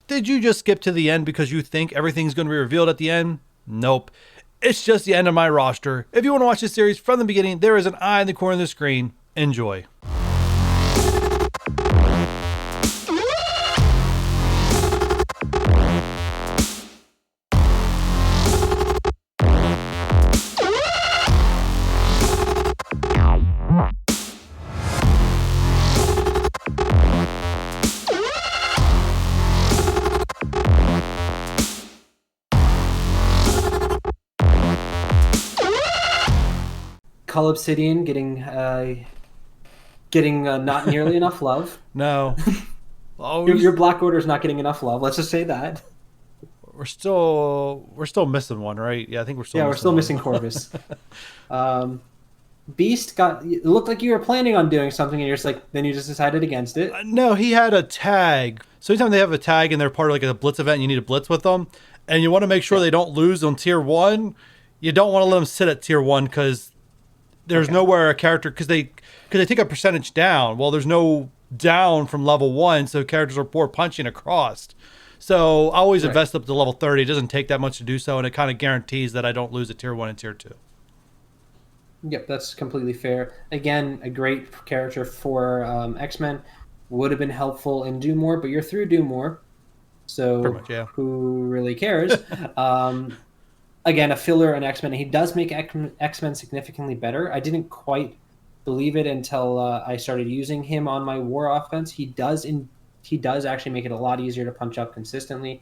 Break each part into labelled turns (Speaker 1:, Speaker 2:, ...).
Speaker 1: did you just skip to the end because you think everything's going to be revealed at the end? Nope. It's just the end of my roster. If you want to watch this series from the beginning, there is an eye in the corner of the screen. Enjoy.
Speaker 2: Cull Obsidian getting not nearly enough love.
Speaker 1: No.
Speaker 2: Your Black Order is not getting enough love. Let's just say that.
Speaker 1: We're still missing one, right? Yeah, I think we're still
Speaker 2: missing Corvus. Beast it looked like you were planning on doing something, and then you just decided against it.
Speaker 1: No, he had a tag. So anytime they have a tag and they're part of like a blitz event, and you need to blitz with them, and you want to make sure they don't lose on tier 1. You don't want to let them sit at tier 1 because there's nowhere a character because they take a percentage down. Well, there's no down from level 1, so characters are poor punching across. So I always invest up to level 30. It doesn't take that much to do so, and it kind of guarantees that I don't lose at tier 1 and tier 2.
Speaker 2: Yep, that's completely fair. Again, a great character for X-Men. Would have been helpful in Do More, but you're through Do More, so who really cares? Again, a filler in X-Men. He does make X-Men significantly better. I didn't quite believe it until I started using him on my war offense. He does actually make it a lot easier to punch up consistently.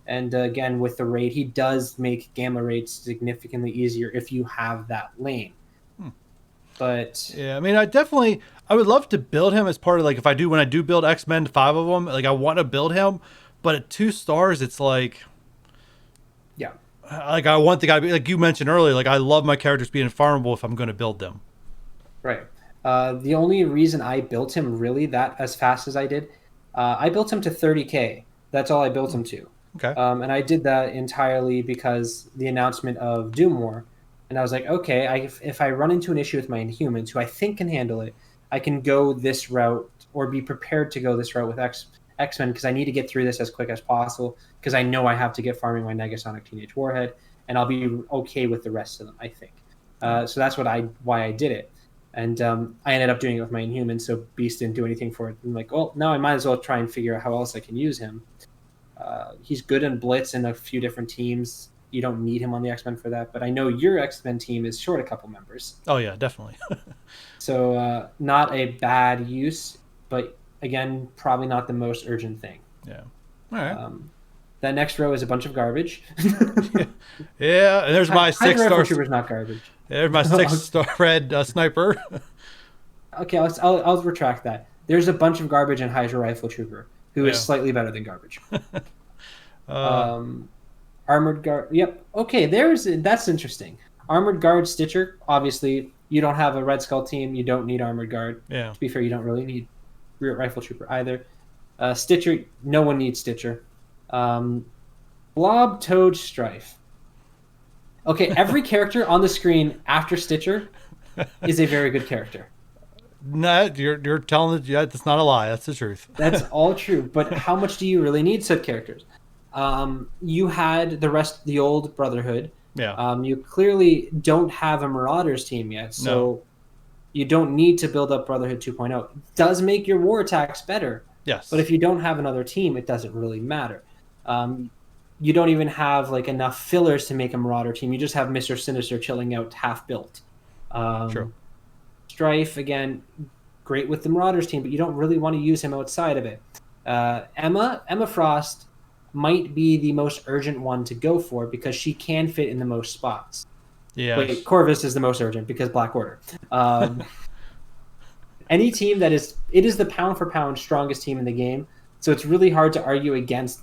Speaker 2: And again, with the raid, he does make gamma raids significantly easier if you have that lane. But
Speaker 1: yeah, I mean, I would love to build him as part of like when I do build X-Men, 5 of them, like I want to build him, but at 2 stars, it's like,
Speaker 2: yeah,
Speaker 1: like I want the guy to be like you mentioned earlier. Like I love my characters being farmable if I'm going to build them.
Speaker 2: Right. The only reason I built him really that as fast as I did, I built him to 30K. That's all I built him to.
Speaker 1: Okay.
Speaker 2: And I did that entirely because the announcement of Do More. And I was like, okay, if I run into an issue with my Inhumans, who I think can handle it, I can go this route or be prepared to go this route with X-Men because I need to get through this as quick as possible because I know I have to get farming my Negasonic Teenage Warhead, and I'll be okay with the rest of them, I think. So that's why I did it. And I ended up doing it with my Inhumans, so Beast didn't do anything for it. I'm like, well, now I might as well try and figure out how else I can use him. He's good in Blitz in a few different teams. You don't need him on the X-Men for that, but I know your X-Men team is short a couple members.
Speaker 1: Oh yeah, definitely.
Speaker 2: So not a bad use, but again, probably not the most urgent thing.
Speaker 1: Yeah. All right.
Speaker 2: That next row is a bunch of garbage.
Speaker 1: Yeah, and there's my 6-star.
Speaker 2: Trooper's not garbage.
Speaker 1: There's my 6-star red sniper.
Speaker 2: Okay, I'll retract that. There's a bunch of garbage in Hydra Rifle Trooper, who is slightly better than garbage. Armored Guard. Yep. Okay, that's interesting. Armored Guard Stitcher. Obviously, you don't have a Red Skull team. You don't need Armored Guard.
Speaker 1: Yeah.
Speaker 2: To be fair, you don't really need Rifle Trooper either. Stitcher. No one needs Stitcher. Blob, Toad, Strife. Okay, every character on the screen after Stitcher is a very good character.
Speaker 1: No, you're telling it. Yeah, that's not a lie. That's the truth.
Speaker 2: That's all true. But how much do you really need said characters? You had the old Brotherhood.
Speaker 1: Yeah.
Speaker 2: You clearly don't have a Marauders team yet, so you don't need to build up Brotherhood 2.0. It does make your war attacks better.
Speaker 1: Yes.
Speaker 2: But if you don't have another team, it doesn't really matter. You don't even have like enough fillers to make a Marauder team. You just have Mr. Sinister chilling out half built.
Speaker 1: True.
Speaker 2: Strife, again, great with the Marauders team, but you don't really want to use him outside of it. Emma Frost might be the most urgent one to go for because she can fit in the most spots.
Speaker 1: Yeah.
Speaker 2: Wait, Corvus is the most urgent because Black Order. Any team it is the pound for pound strongest team in the game, so it's really hard to argue against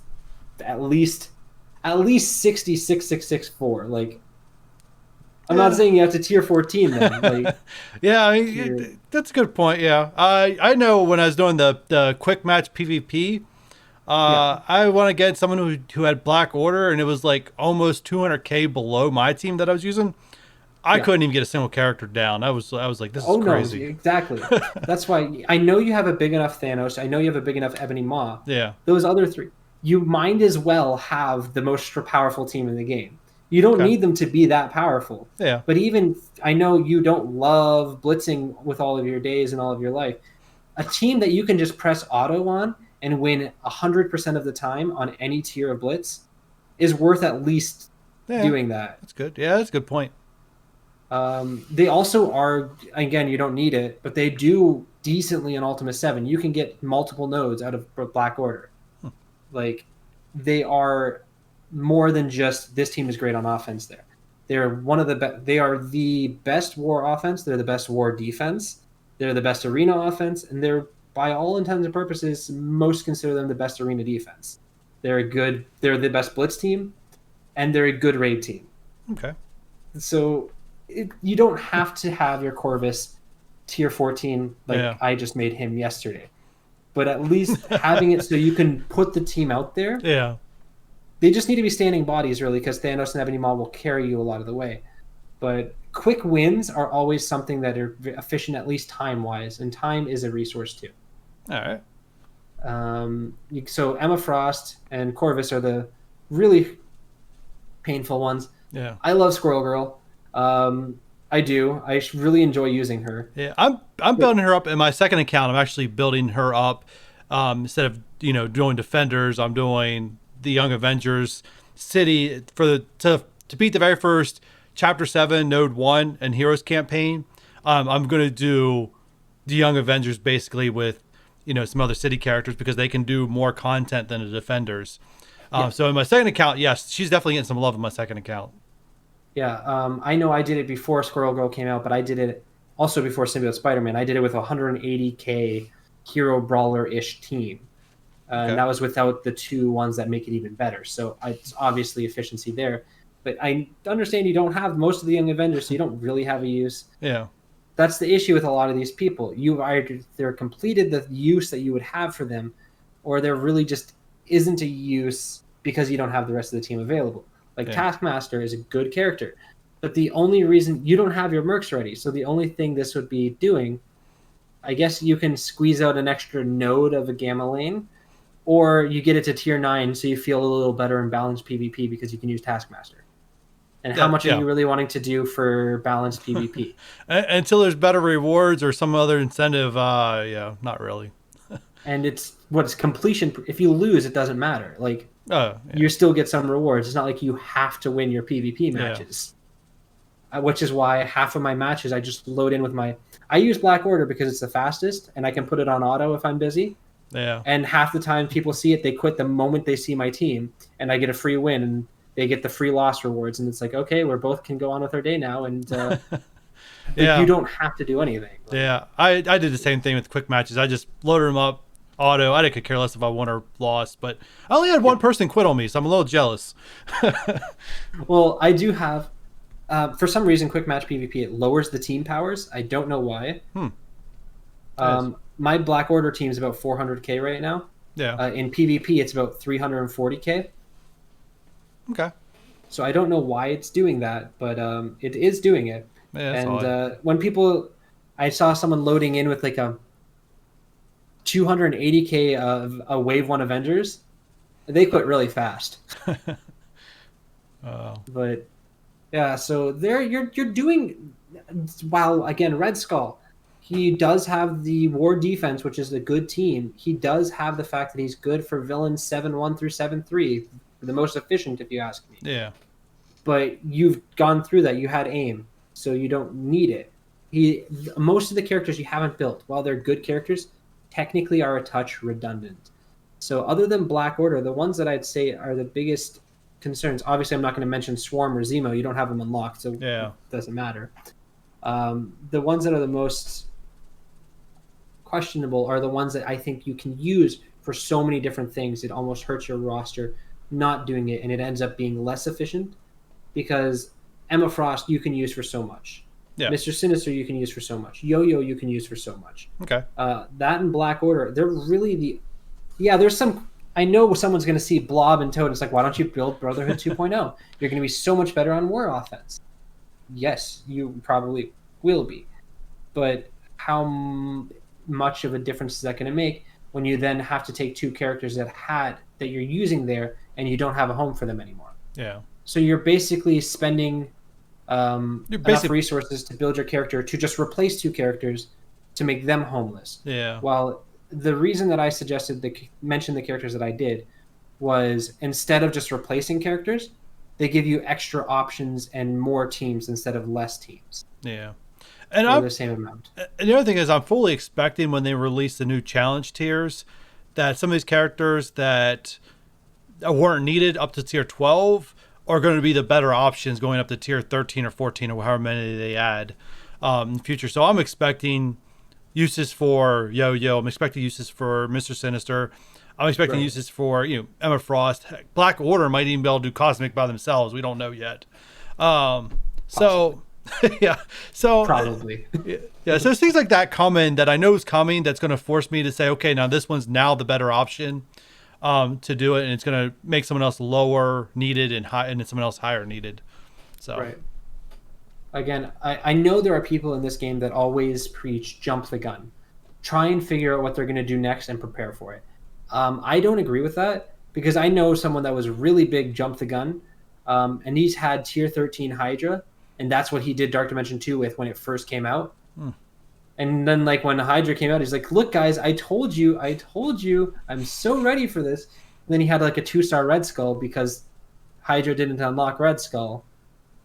Speaker 2: at least 664. Like, I'm not saying you have to tier 14 then. Like,
Speaker 1: yeah, I mean, that's a good point. Yeah, I know when I was doing the quick match PvP, I want to get someone who had Black Order, and it was like almost 200k below my team that I was using. I couldn't even get a single character down. I was like, this is crazy.
Speaker 2: No, exactly. That's why I know you have a big enough Thanos. I know you have a big enough Ebony Maw.
Speaker 1: Yeah.
Speaker 2: Those other three, you might as well have the most powerful team in the game. You don't
Speaker 1: Okay.
Speaker 2: need them to be that powerful.
Speaker 1: Yeah.
Speaker 2: But even, I know you don't love blitzing with all of your days and all of your life. A team that you can just press auto on and win 100% of the time on any tier of blitz is worth at least
Speaker 1: Yeah.
Speaker 2: doing that.
Speaker 1: That's good. Yeah, that's a good point.
Speaker 2: They also are, again, you don't need it, but they do decently in Ultima 7. You can get multiple nodes out of Black Order. Like, they are more than just this team is great on offense there. They're one of the they are the best war offense, they're the best war defense, they're the best arena offense, and they're, by all intents and purposes, most consider them the best arena defense. They're the best blitz team, and they're a good raid team.
Speaker 1: Okay.
Speaker 2: So you don't have to have your Corvus tier 14 like
Speaker 1: Yeah.
Speaker 2: I just made him yesterday. But at least having it so you can put the team out there.
Speaker 1: Yeah.
Speaker 2: They just need to be standing bodies, really, because Thanos and Ebony Maw will carry you a lot of the way. But quick wins are always something that are efficient, at least time-wise, and time is a resource too.
Speaker 1: All right.
Speaker 2: So Emma Frost and Corvus are the really painful ones.
Speaker 1: Yeah.
Speaker 2: I love Squirrel Girl. I do. I really enjoy using her.
Speaker 1: Yeah. I'm building her up in my second account. I'm actually building her up instead of doing Defenders. I'm doing the Young Avengers city for to beat the very first Chapter 7 Node 1 and Heroes campaign. I'm gonna do the Young Avengers basically with some other city characters because they can do more content than the Defenders. So in my second account, yes, she's definitely getting some love in my second account.
Speaker 2: Yeah, I know I did it before Squirrel Girl came out, but I did it also before Symbiote Spider-Man. I did it with a 180k hero brawler-ish team.
Speaker 1: Okay.
Speaker 2: And that was without the two ones that make it even better. So it's obviously efficiency there. But I understand you don't have most of the Young Avengers, so you don't really have a use.
Speaker 1: Yeah.
Speaker 2: That's the issue with a lot of these people. You've either they're completed the use that you would have for them, or there really just isn't a use because you don't have the rest of the team available. Like Taskmaster is a good character, but the only reason you don't have your mercs ready, so the only thing this would be doing, I guess you can squeeze out an extra node of a Gamma Lane, or you get it to tier 9 so you feel a little better in balanced PvP because you can use Taskmaster. And how much are you really wanting to do for balanced PvP?
Speaker 1: Until there's better rewards or some other incentive, not really.
Speaker 2: And it's completion. If you lose, it doesn't matter. Like, you still get some rewards. It's not like you have to win your PvP matches. Which is why half of my matches I just load in with I use Black Order because it's the fastest and I can put it on auto if I'm busy.
Speaker 1: Yeah.
Speaker 2: And half the time people see it, they quit the moment they see my team, and I get a free win and they get the free loss rewards, and it's like, okay, we both can go on with our day now, and you don't have to do anything.
Speaker 1: I did the same thing with quick matches. I just loaded them up auto. I didn't care less if I won or lost, but I only had one person quit on me, so I'm a little jealous.
Speaker 2: Well, I do have for some reason quick match PvP, it lowers the team powers. I don't know why.
Speaker 1: Nice.
Speaker 2: My Black Order team is about 400k right now. In PvP it's about 340k.
Speaker 1: Okay.
Speaker 2: So I don't know why it's doing that, but it is doing it. And when people, I saw someone loading in with like a 280k of a Wave 1 Avengers, they quit really fast. But yeah, so there you're doing, while again Red Skull, he does have the war defense, which is a good team. He does have the fact that he's good for villains 7-1 through 7-3, the most efficient if you ask me.
Speaker 1: Yeah.
Speaker 2: But you've gone through that. You had aim, so you don't need it. Most of the characters you haven't built, while they're good characters, technically are a touch redundant. So other than Black Order, the ones that I'd say are the biggest concerns. Obviously, I'm not going to mention Swarm or Zemo. You don't have them unlocked, so it doesn't matter. The ones that are the most questionable are the ones that I think you can use for so many different things. It almost hurts your roster not doing it, and it ends up being less efficient because Emma Frost you can use for so much. Mr. Sinister you can use for so much. Yo-Yo you can use for so much.
Speaker 1: Okay.
Speaker 2: That and Black Order, they're really there's some, I know someone's going to see Blob and Toad. It's like, why don't you build Brotherhood 2.0? You're going to be so much better on war offense. Yes, you probably will be. But how much of a difference is that going to make when you then have to take two characters that had that you're using there, and you don't have a home for them anymore.
Speaker 1: Yeah.
Speaker 2: So you're basically spending
Speaker 1: You're
Speaker 2: enough
Speaker 1: basically,
Speaker 2: resources to build your character to just replace two characters to make them homeless.
Speaker 1: yeah.
Speaker 2: Well, the reason that I mention the characters that I did was instead of just replacing characters, they give you extra options and more teams instead of less teams
Speaker 1: Yeah. And
Speaker 2: for
Speaker 1: I'm
Speaker 2: the same amount.
Speaker 1: and the other thing is I'm fully expecting when they release the new challenge tiers that some of these characters that weren't needed up to tier 12 are going to be the better options going up to tier 13 or 14 or however many they add in the future. So I'm expecting uses for Yo-Yo. I'm expecting uses for Mr. Sinister. I'm expecting
Speaker 2: Right.
Speaker 1: uses for Emma Frost. Heck, Black Order might even be able to do Cosmic by themselves. We don't know yet. So yeah. So
Speaker 2: Probably.
Speaker 1: yeah. So there's things like that coming that I know is coming. That's going to force me to say, okay, now this one's now the better option to do it, and it's going to make someone else lower needed and high, and someone else higher needed. So
Speaker 2: Right. Again, I know there are people in this game that always preach jump the gun. Try and figure out what they're going to do next and prepare for it. I don't agree with that because I know someone that was really big jump the gun, and he's had tier 13 Hydra, and that's what he did Dark Dimension 2 with when it first came out. And then like when Hydra came out, he's like, look guys, I told you, I'm so ready for this. And then he had like a 2-star Red Skull because Hydra didn't unlock Red Skull.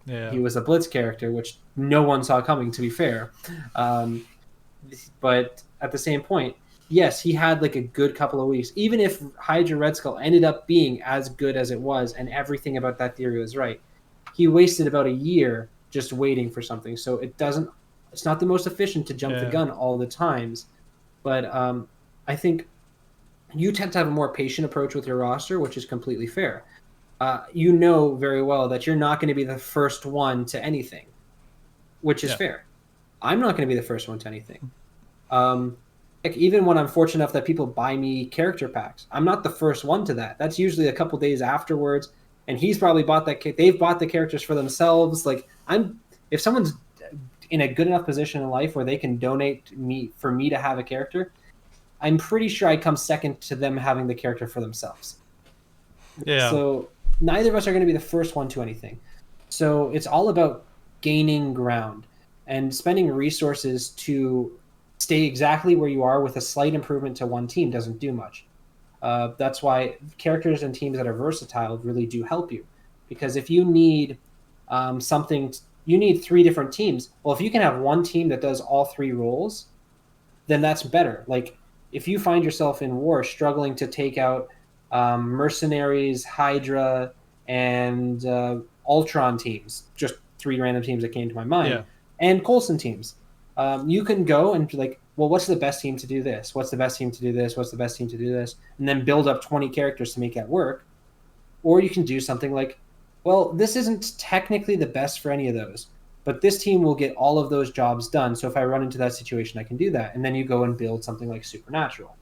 Speaker 1: yeah.
Speaker 2: He was a Blitz character, which no one saw coming, to be fair. But at the same point, yes, he had like a good couple of weeks. Even if Hydra Red Skull ended up being as good as it was and everything about that theory was right, he wasted about a year just waiting for something. So it's not the most efficient to jump the gun all the times. But I think you tend to have a more patient approach with your roster, which is completely fair. You know very well that you're not going to be the first one to anything, which is fair. I'm not going to be the first one to anything. Like even when I'm fortunate enough that people buy me character packs, I'm not the first one to that. That's usually a couple days afterwards, and he's probably bought that. They've bought the characters for themselves. Like if someone's in a good enough position in life where they can donate for me to have a character, I'm pretty sure I come second to them having the character for themselves.
Speaker 1: Yeah.
Speaker 2: So neither of us are going to be the first one to anything. So it's all about gaining ground and spending resources to stay exactly where you are with a slight improvement to one team doesn't do much. That's why characters and teams that are versatile really do help you. Because if you need you need 3 different teams. Well, if you can have one team that does all 3 roles, then that's better. Like if you find yourself in war struggling to take out mercenaries, Hydra, and Ultron teams, just 3 random teams that came to my mind, and Coulson teams. You can go and be like, well, what's the best team to do this? What's the best team to do this? What's the best team to do this? And then build up 20 characters to make that work. Or you can do something like, well, this isn't technically the best for any of those, but this team will get all of those jobs done. So if I run into that situation, I can do that. And then you go and build something like Supernatural.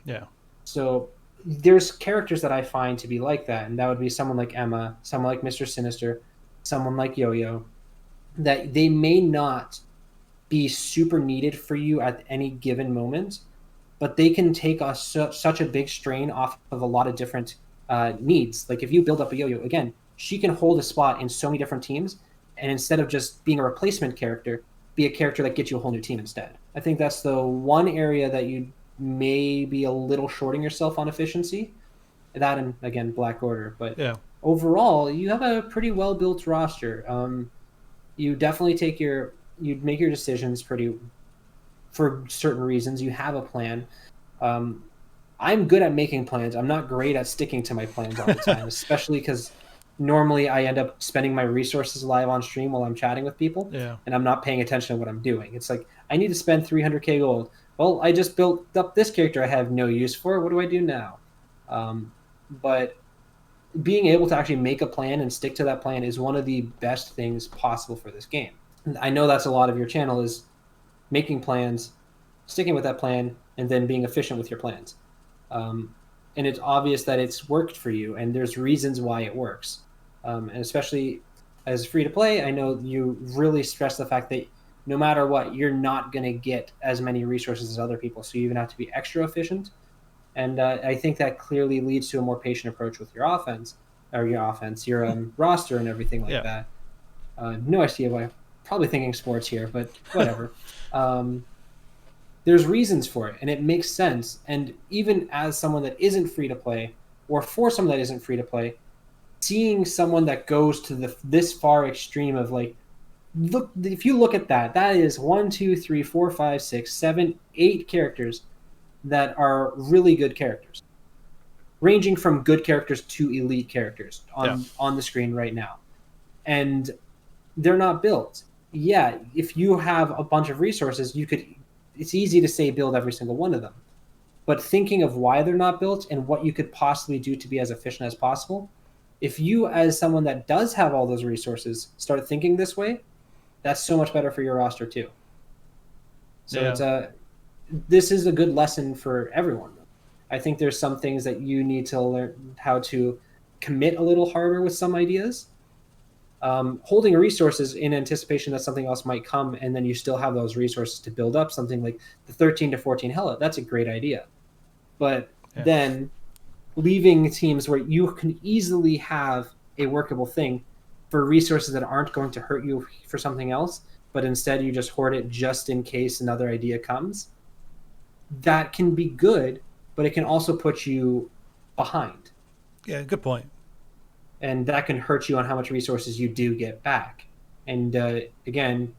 Speaker 1: Yeah.
Speaker 2: So there's characters that I find to be like that, and that would be someone like Emma, someone like Mr. Sinister, someone like Yo-Yo, that they may not be super needed for you at any given moment, but they can take such a big strain off of a lot of different needs. Like if you build up a Yo-Yo, again, she can hold a spot in so many different teams, and instead of just being a replacement character, be a character that gets you a whole new team instead. I think that's the one area that you may be a little shorting yourself on efficiency. That and again Black Order, but overall you have a pretty well built roster. You definitely you make your decisions for certain reasons. You have a plan. I'm good at making plans. I'm not great at sticking to my plans all the time, especially because normally I end up spending my resources live on stream while I'm chatting with people, and I'm not paying attention to what I'm doing. It's like I need to spend 300k gold. Well, I just built up this character I have no use for. What do I do now? But being able to actually make a plan and stick to that plan is one of the best things possible for this game. And I know that's a lot of your channel is making plans, sticking with that plan, and then being efficient with your plans. And it's obvious that it's worked for you, and there's reasons why it works. And especially as free to play, I know you really stress the fact that no matter what, you're not going to get as many resources as other people. So you even have to be extra efficient. And I think that clearly leads to a more patient approach with your offense, your roster, and everything like
Speaker 1: Yeah.
Speaker 2: that. No idea why. Probably thinking sports here, but whatever. There's reasons for it, and it makes sense. And even as someone that isn't free to play, or for someone that isn't free to play, seeing someone that goes to this far extreme of like, look, if you look at that, that is 1, 2, 3, 4, 5, 6, 7, 8 characters that are really good characters, ranging from good characters to elite characters on the screen right now, and they're not built. Yeah, if you have a bunch of resources, it's easy to say build every single one of them. But thinking of why they're not built and what you could possibly do to be as efficient as possible, if you, as someone that does have all those resources, start thinking this way, that's so much better for your roster too. So this is a good lesson for everyone. I think there's some things that you need to learn how to commit a little harder with some ideas. Holding resources in anticipation that something else might come, and then you still have those resources to build up something like the 13 to 14 Hela. That's a great idea. But then leaving teams where you can easily have a workable thing for resources that aren't going to hurt you for something else, but instead you just hoard it just in case another idea comes. That can be good, but it can also put you behind.
Speaker 1: Yeah, good point.
Speaker 2: And that can hurt you on how much resources you do get back. And again,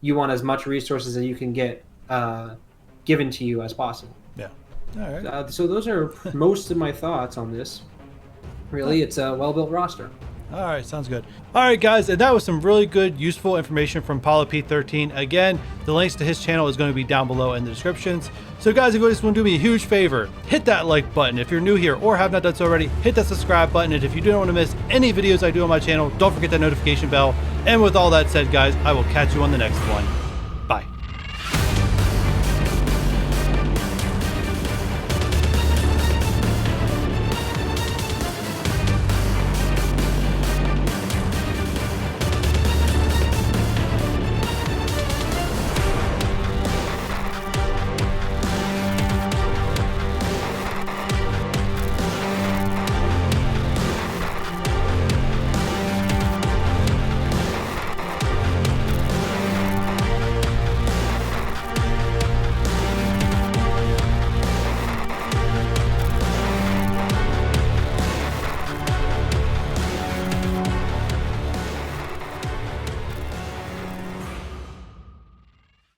Speaker 2: you want as much resources as you can get given to you as possible.
Speaker 1: Yeah. All right.
Speaker 2: So those are most of my thoughts on this. Really, it's a well-built roster.
Speaker 1: All right, sounds good. All right, guys, and that was some really good, useful information from Paulo P13. Again, the links to his channel is going to be down below in the descriptions. So, guys, if you just want to do me a huge favor, hit that like button. If you're new here or have not done so already, hit that subscribe button. And if you don't want to miss any videos I do on my channel, don't forget that notification bell. And with all that said, guys, I will catch you on the next one.